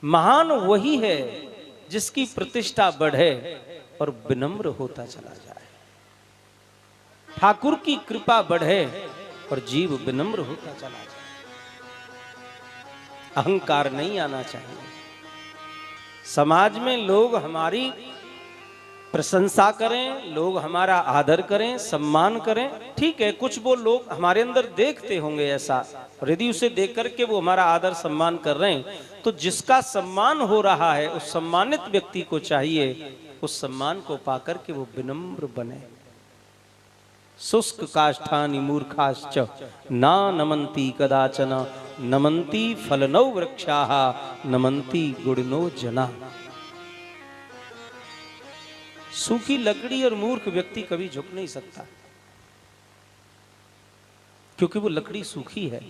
महान वही है जिसकी प्रतिष्ठा बढ़े और विनम्र होता चला जाए। ठाकुर की कृपा बढ़े और जीव विनम्र होता चला जाए। अहंकार नहीं आना चाहिए। समाज में लोग हमारी प्रशंसा करें, लोग हमारा आदर करें, सम्मान करें, ठीक है। कुछ वो लोग हमारे अंदर देखते होंगे ऐसा, और यदि उसे देख करके वो हमारा आदर सम्मान कर रहे हैं, तो जिसका सम्मान हो रहा है उस सम्मानित व्यक्ति को चाहिए उस सम्मान को पाकर के वो विनम्र बने। शुष्क काष्ठानि मूर्खाश्च ना नमन्ति कदाचन नमन्ति फलनौ वृक्षाः नमन्ति गुणिनो जना। सूखी लकड़ी और मूर्ख व्यक्ति कभी झुक नहीं सकता, क्योंकि वो लकड़ी सूखी है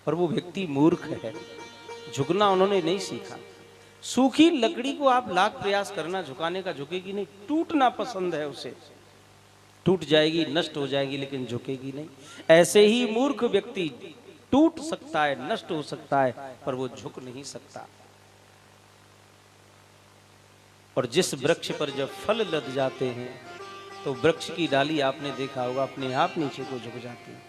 और वो व्यक्ति मूर्ख है। झुकना उन्होंने नहीं सीखा। सूखी लकड़ी को आप लाख प्रयास करना झुकाने का, झुकेगी नहीं। टूटना पसंद है उसे, टूट जाएगी, नष्ट हो जाएगी, लेकिन झुकेगी नहीं। ऐसे ही मूर्ख व्यक्ति टूट सकता है, नष्ट हो सकता है, पर वो झुक नहीं सकता। और जिस वृक्ष पर जब फल लद जाते हैं तो वृक्ष की डाली आपने देखा होगा अपने आप नीचे को झुक जाती है।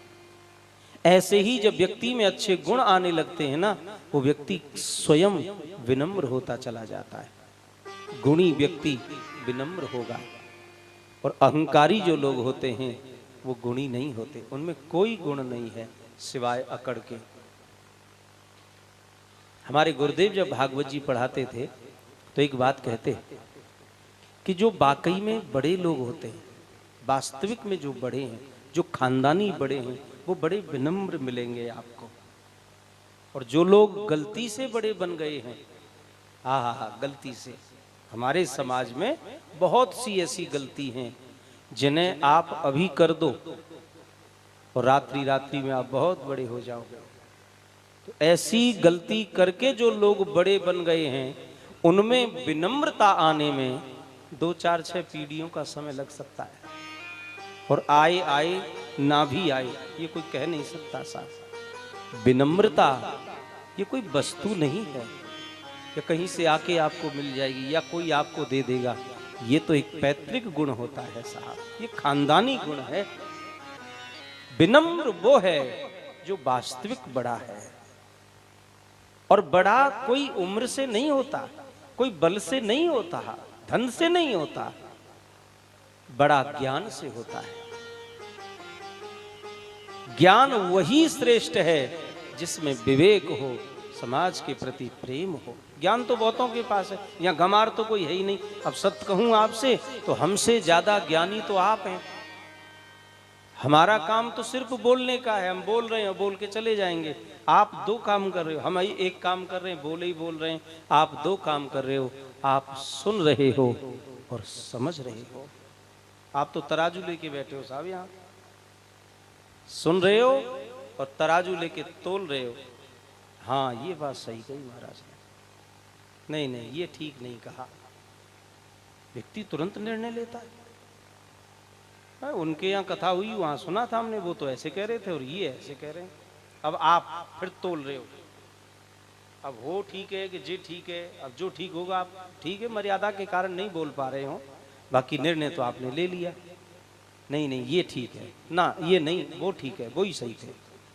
ऐसे ही जब व्यक्ति में अच्छे गुण आने लगते हैं ना, वो व्यक्ति स्वयं विनम्र होता चला जाता है। गुणी व्यक्ति विनम्र होगा, और अहंकारी जो लोग होते हैं वो गुणी नहीं होते। उनमें कोई गुण नहीं है सिवाय अकड़ के। हमारे गुरुदेव जब भागवत जी पढ़ाते थे तो एक बात कहते कि जो वाकई में बड़े लोग होते हैं, वास्तविक में जो बड़े हैं, जो खानदानी बड़े हैं, वो बड़े विनम्र मिलेंगे आपको। और जो लोग गलती से बड़े बन गए हैं, हाँ, गलती से, हमारे समाज में बहुत सी ऐसी गलती हैं जिन्हें आप अभी कर दो और रात्रि रात्रि में आप बहुत बड़े हो जाओगे। तो ऐसी गलती करके जो लोग बड़े बन गए हैं, उनमें विनम्रता आने में 2, 4, 6 पीढ़ियों का समय लग सकता है। और आए ना भी आए, ये कोई कह नहीं सकता साहब। विनम्रता ये कोई वस्तु नहीं है कि कहीं से आके आपको मिल जाएगी या कोई आपको दे देगा। ये तो एक पैतृक गुण होता है साहब, ये खानदानी गुण है। विनम्र वो है जो वास्तविक बड़ा है। और बड़ा कोई उम्र से नहीं होता, कोई बल से नहीं होता, धन से नहीं होता, बड़ा ज्ञान से होता है। ज्ञान वही श्रेष्ठ है जिसमें विवेक हो, समाज के प्रति प्रेम हो। ज्ञान तो बहुतों के पास है, यहाँ गंवार तो कोई है ही नहीं। अब सत्य कहूं आपसे तो हमसे ज्यादा ज्ञानी तो आप हैं। हमारा काम तो सिर्फ बोलने का है, हम बोल रहे हैं, बोल के चले जाएंगे। आप 2 काम कर रहे हो, हम एक काम कर रहे हैं, बोले ही बोल रहे हैं। आप 2 काम कर रहे हो, आप सुन रहे हो और समझ रहे हो। आप तो तराजू लेके बैठे हो साहब, यहाँ सुन रहे हो और तराजू लेके तोल रहे हो। हाँ, ये बात सही कही महाराज ने, नहीं ये ठीक नहीं कहा। व्यक्ति तुरंत निर्णय लेता है। उनके यहाँ कथा हुई, वहां सुना था हमने, वो तो ऐसे कह रहे थे और ये ऐसे कह रहे हैं। अब आप फिर तोल रहे हो। अब हो ठीक है कि जी ठीक है, अब जो ठीक होगा आप ठीक है, मर्यादा के कारण नहीं बोल पा रहे हो, बाकी निर्णय तो आपने ले लिया। नहीं ये ठीक है ना, ये नहीं, वो ठीक है, वो ही सही थे।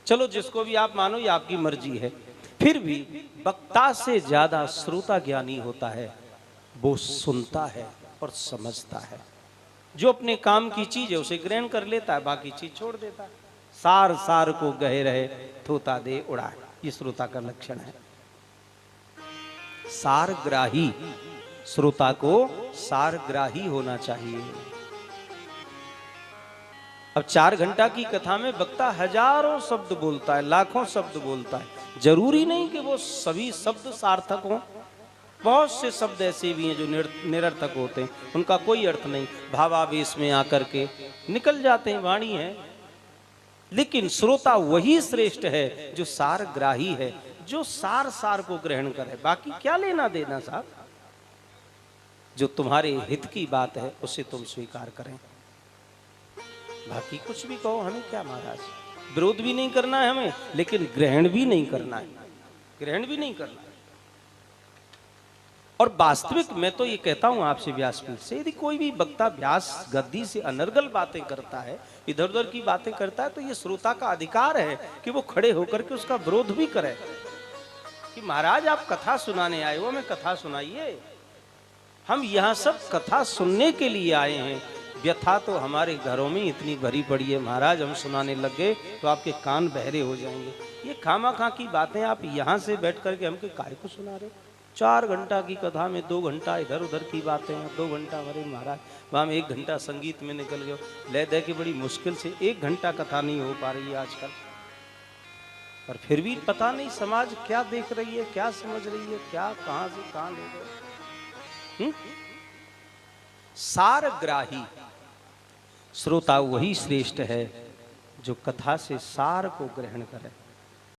चलो जिसको भी आप मानो, ये आपकी मर्जी है। फिर भी वक्ता से ज्यादा श्रोता ज्ञानी होता है, वो सुनता है और समझता है। जो अपने काम की चीज है उसे ग्रहण कर लेता है, बाकी चीज छोड़ देता है। सार सार को गहे रहे, थोता दे उड़ाए, ये श्रोता का लक्षण है। सारग्राही, श्रोता को सारग्राही होना चाहिए। अब 4 घंटा की कथा में वक्ता हजारों शब्द बोलता है, लाखों शब्द बोलता है। जरूरी नहीं कि वो सभी शब्द सार्थक हों। बहुत से शब्द ऐसे भी हैं जो निरर्थक होते हैं, उनका कोई अर्थ नहीं, भावावेश में आकर के निकल जाते हैं, वाणी है। लेकिन श्रोता वही श्रेष्ठ है जो सारग्राही है, जो सार सार को ग्रहण करे। बाकी क्या लेना देना साहब, जो तुम्हारे हित की बात है उसे तुम स्वीकार करें। बाकी कुछ भी कहो, हमें क्या महाराज, विरोध भी नहीं करना है हमें, लेकिन ग्रहण भी नहीं करना है, ग्रहण भी नहीं करना है। और वास्तविक मैं तो ये कहता हूं आपसे व्यासपीठ से, यदि कोई भी वक्ता व्यास गद्दी से अनर्गल बातें करता है, इधर उधर की बातें करता है, तो ये श्रोता का अधिकार है कि वो खड़े होकर के उसका विरोध भी करे कि महाराज आप कथा सुनाने आए हो, हमें कथा सुनाइए। हम यहाँ सब कथा सुनने के लिए आए हैं। व्यथा तो हमारे घरों में इतनी भरी पड़ी है महाराज, हम सुनाने लग गए तो आपके कान बहरे हो जाएंगे। ये खामा-खा की बातें आप यहाँ से बैठ करके हमके काहे को सुना रहे? 4 घंटा की कथा में 2 घंटा इधर उधर की बातें हैं, 2 घंटा हमारे महाराज वहाँ में 1 घंटा संगीत में निकल गए। ले दे के बड़ी मुश्किल से 1 घंटा कथा नहीं हो पा रही है आजकल। पर फिर भी पता नहीं समाज क्या देख रही है, क्या समझ रही है, क्या कहाँ से कहाँ ले गए। सारग्राही श्रोता वही श्रेष्ठ है जो कथा से सार को ग्रहण करे।